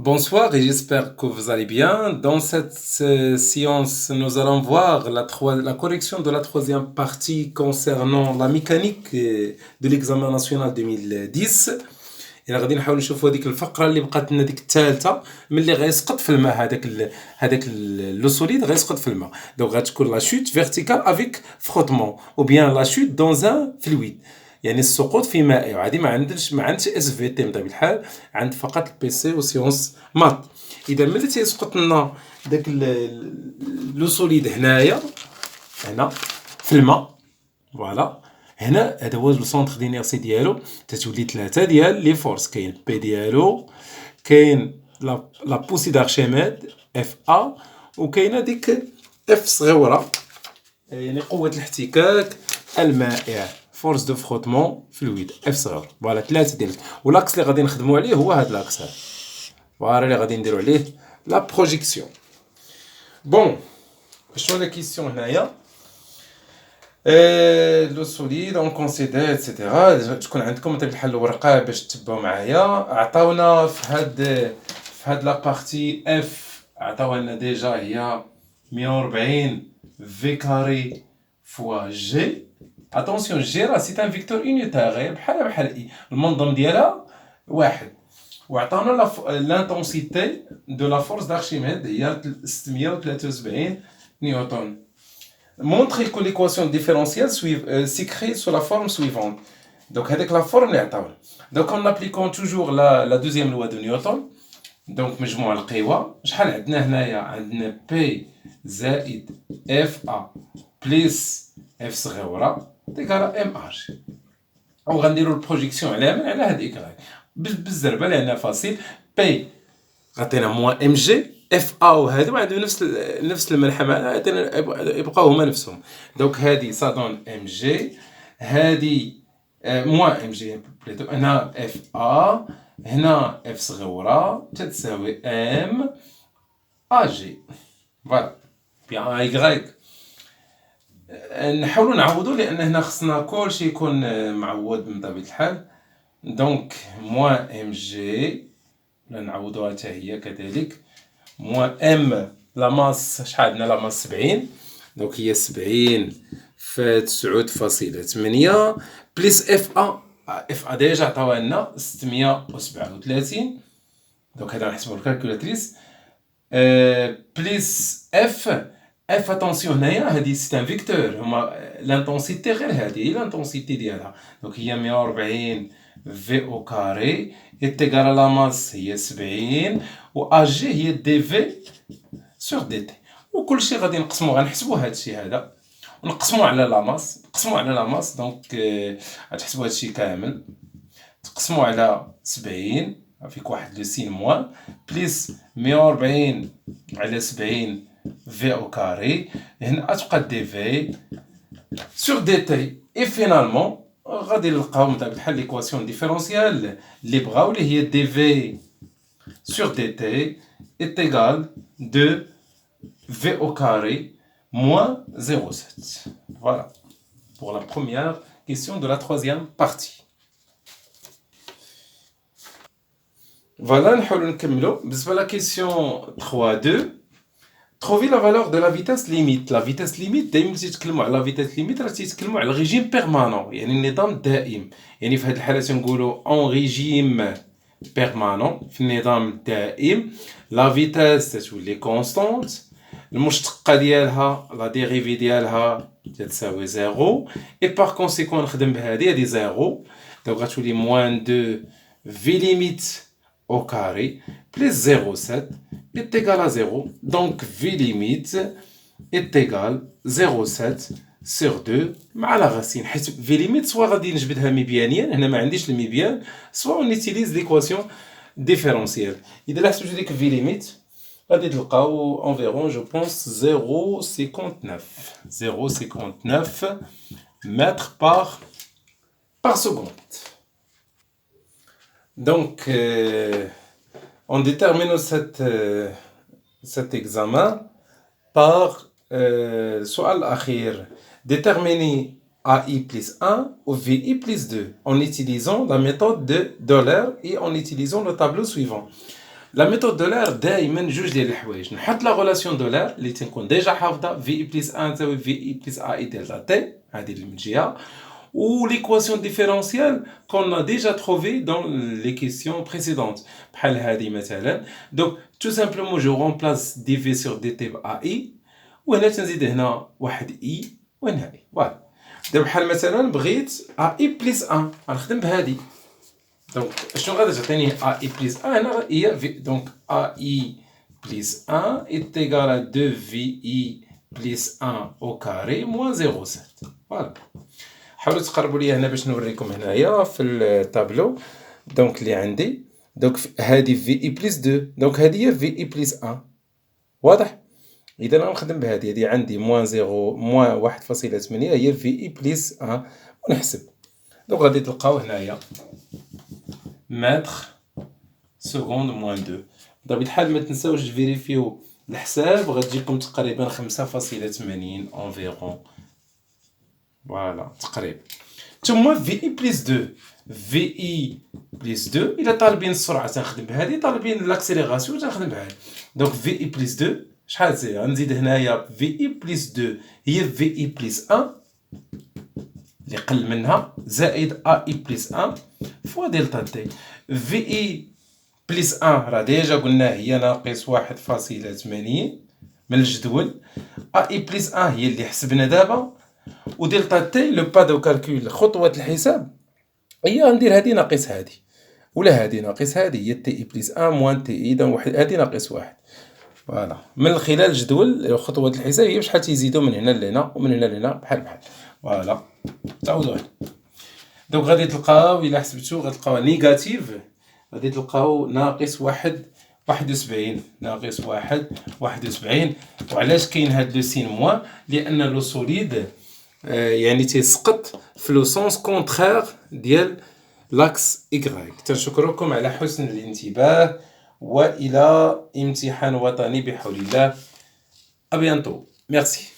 Bonsoir et j'espère que vous allez bien. Dans cette séance, nous allons voir la correction de la troisième partie concernant la mécanique de l'examen national 2010. إلا غادي نحاول نشوفوا هذيك الفقرة اللي بقات لنا ديك الثالثة ملي غيسقط في الماء هذاك لو سوليد غيسقط في الماء. دونك غتكون لا شوت فيرتيكال افيك فروتمون او بيان لا شوت دون ان فلويد. يعني السقوط في مائع وعادي ما عندش اس في تي بطبيعه الحال عند فقط البي سي وسيونس مات. اذا ملي تيسقط لنا داك لو سوليد هنا في الماء فوالا. هنا هذا هو لو سونتر دينيرسي ديالو تتولي ثلاثه ديال لي فورس كاين بي ديالو كاين لا بوسي دارشيميد اف ا وكاينه ديك اف صغيره يعني قوه الاحتكاك المائع فورس دو فروتمون فلويد اف صغير فوالا ثلاثه ديال ولاكس اللي غادي نخدموا عليه هو هذا لاكس هذا فوالا اللي غادي نديروا عليه لا بروجيكسيون. بون شنو لا كيسيون هنايا لو سوليد اون كونسيدير اكسيتيرا تكون عندكم بطبيعه الحال الورقه باش تتبعوا معايا. عطاونا في هاد لا بارتي اف عطاونا ديجا هي 140 في كاري فوا جي. اتونسيون جي راه سي ان فيكتور يونيتير بحال اي المنظم ديالها واحد وعطاونا لانتونسيتي دو لا فورس دارشيميد هي 673 نيوتن. Montrez que l'équation différentielle s'écrit sous la forme suivante. Donc, avec la forme, donc en appliquant toujours la deuxième loi de Newton, donc مجموع القوى شحال عندنا هنايا عندنا P زائد FA plus F صغيرة تيكالا MH. أو غنديرو البروجيكسيون على هاد إكراي بالزربة لأنها فاصيل P غادينا موان ام جي اف ا وهادو عندهم نفس الملحمه يبقاو هما نفسهم. دونك هادي صادون ام جي هادي موان ام جي بليتو هنا اف ا هنا اف صغيره تتساوي ام ا جي فوالا بيان ايغريك. نحاولوا نعوضوا لان هنا خصنا كلشي يكون معوض من طبيعه الحال. دونك موان ام جي نعوضوها حتى هي كذلك موان ام لا ماس شحال عندنا لا ماس 70 دونك هي 70 في 9.8 بليس اف ا ديجا عطاوها لنا 637 دونك هذا نحسبو الكالكولاتريس بليس اف اتونسيون هنايا هادي سي ان فيكتور هما لانتونسيتي غير هادي لانتونسيتي ديالها دونك هي 140 في او كاري إتيغال لا ماس هي 70 و ا جي هي دي في سور دي تي وكلشي غادي نقسمو غنحسبو هادشي هذا ونقسمو على لا ماس دونك غتحسبو هادشي كامل تقسمو على 70 فيك واحد لو سين موان بليس 140 على 70 في او كاري هنا غتبقى دي في سور دي تي اي فينالمون غادي نلقاو بحال ليكواسيون ديفيرونسيال اللي بغاو اللي هي دي في sur dt est égal de v au carré moins 0,7. Voilà pour la première question de la troisième partie. Voilà, nous allons بالنسبة la question 3.2. Trouver la valeur de la vitesse limite. La vitesse limite دائما تيتكلموا على la vitesse limite راه تيتكلموا على الريجيم بيرمانون يعني النظام الدائم. يعني في هذه الحالة تنقولوا en régime بيرمانون في النظام الدائم لا فيتاس تتولي كونستانت المشتقه ديالها لا ديريفي ديالها تساوي زيرو اي باغ كونسيكون نخدم بهذه زيرو دونك غتولي موان 2 في ليميت او كاري بليس 0,7 est égal à 0 donc في ليميت est égal 0,7 sur 2 مع لا غاسين حيت في ليميت سوا غادي نجبدها ميبيانيا هنا ما عنديش الميبيان سوا اونيتيليز ليكواسيون ديفيرونسيال. اذا لا حسبتو ديك في ليميت غادي تلقاو انفيرون جو بونس 0,59 متر par seconde. Donc on détermine cet examen par السؤال الأخير déterminer AI plus 1 ou VI plus 2 en utilisant la méthode de Euler et en utilisant le tableau suivant. لا ميثود دولار دائما جوج ديال الحوايج، نحط لا غولاسيون دولار اللي تنكون ديجا حافظه في اي بليس 1 تساوي في اي بليس ا اي دلتا تي، هذه اللي من جهه، ou l'équation différentielle qu'on a déjà trouvée dans les questions précédentes. بحال هذه مثلا. Donc tout simplement je remplace dv sur dt ب ai، وهنا تنزيد هنا واحد i وهنا i. فوالا. دابا بحال مثلا بغيت ai بليس 1 غنخدم بهذه. دونك شنو غادي تعطيني ai بليس 1 هنا هي في دونك ai بليس 1 est égal à 2vi بليس 1 au carré moins 0,7. فوالا. حاولوا تقربوا لي هنا باش نوريكم هنايا في الطابلو. دونك اللي عندي دونك هذه في اي بليس 2، دونك هذه هي في اي بليس 1. واضح؟ اذا غنخدم بهذه، هذه عندي موان 0 موان 1.8 هي في اي بليس 1 ونحسب. دونك غادي تلقاو هنايا متر سكوند موان 2. بطبيعة الحال ما تنساوش تفيريفيو الحساب، غتجيكم تقريبا 5.80 انفيرون. فوالا تقريبا. ثم في اي بليس 2 في اي بليس 2 الا طالبين السرعه تنخدم بهذه، طالبين لاكسيليراسيون تنخدم بهذه. دونك في اي بليس 2 شحال سي غنزيد هنايا في اي بليس 2 هي في اي بليس 1 اللي قل منها زائد ا اي بليس 1 فوا دلتا تي. في اي بليس 1 راه ديجا قلنا هي ناقص 1.80 من الجدول، ا اي بليس 1 هي اللي حسبنا دابا، و دلتا تي لو با دو كالكول خطوة الحساب هي غندير هادي ناقص هادي، ولا هادي ناقص هادي هي تي اي بليس 1 موان تي اي، دونك هادي ناقص 1. فوالا من خلال الجدول خطوة الحساب هي بشحال تيزيدو من هنا لهنا ومن هنا لهنا بحال بحال. فوالا تعوضوا هنا. دونك غادي تلقاو إلا حسبتو غتلقاوها نيجاتيف، غادي تلقاو ناقص 71 ناقص 71. وعلاش كاين هاد لو سين موان؟ لأن لو سوليد يعني تيسقط في لو سونس كونترير ديال لاكس إكغيك. تنشكركم على حسن الانتباه، وإلى امتحان وطني بحول الله. أبيانتو. ميرسي.